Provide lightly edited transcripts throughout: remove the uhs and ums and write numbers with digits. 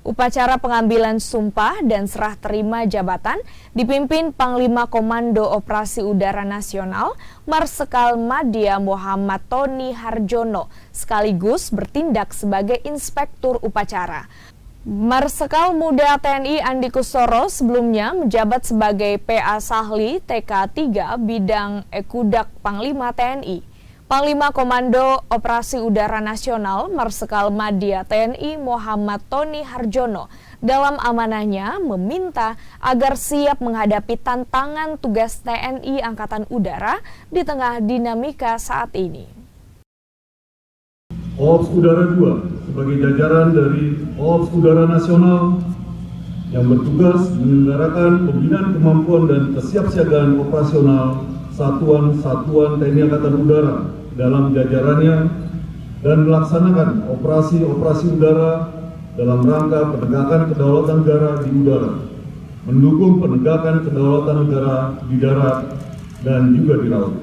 Upacara pengambilan sumpah dan serah terima jabatan dipimpin Panglima Komando Operasi Udara Nasional Marsikal Madya Muhammad Tony Harjono sekaligus bertindak sebagai inspektur upacara. Marsikal Muda TNI Andi Kusoro sebelumnya menjabat sebagai PA Sahli TK3 Bidang Ekudak Panglima TNI. Panglima Komando Operasi Udara Nasional Marsikal Madya TNI Muhammad Tony Harjono dalam amanahnya meminta agar siap menghadapi tantangan tugas TNI Angkatan Udara di tengah dinamika saat ini. Korps Udara 2 sebagai jajaran dari Korps Udara Nasional yang bertugas menyelenggarakan pembinaan kemampuan dan kesiapsiagaan operasional satuan-satuan TNI Angkatan Udara dalam jajarannya dan melaksanakan operasi-operasi udara dalam rangka penegakan kedaulatan negara di udara, mendukung penegakan kedaulatan negara di darat dan juga di laut.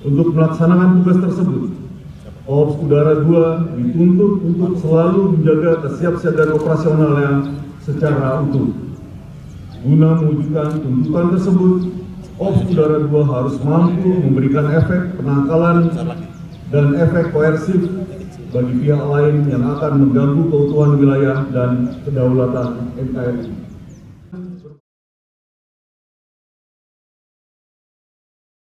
Untuk melaksanakan tugas tersebut, Korps Udara 2 dituntut untuk selalu menjaga kesiapsiagaan operasional yang secara utuh. Guna mewujudkan tuntutan tersebut, Korps Udara 2 harus mampu memberikan efek penangkalan dan efek koersif bagi pihak lain yang akan mengganggu keutuhan wilayah dan kedaulatan NKRI.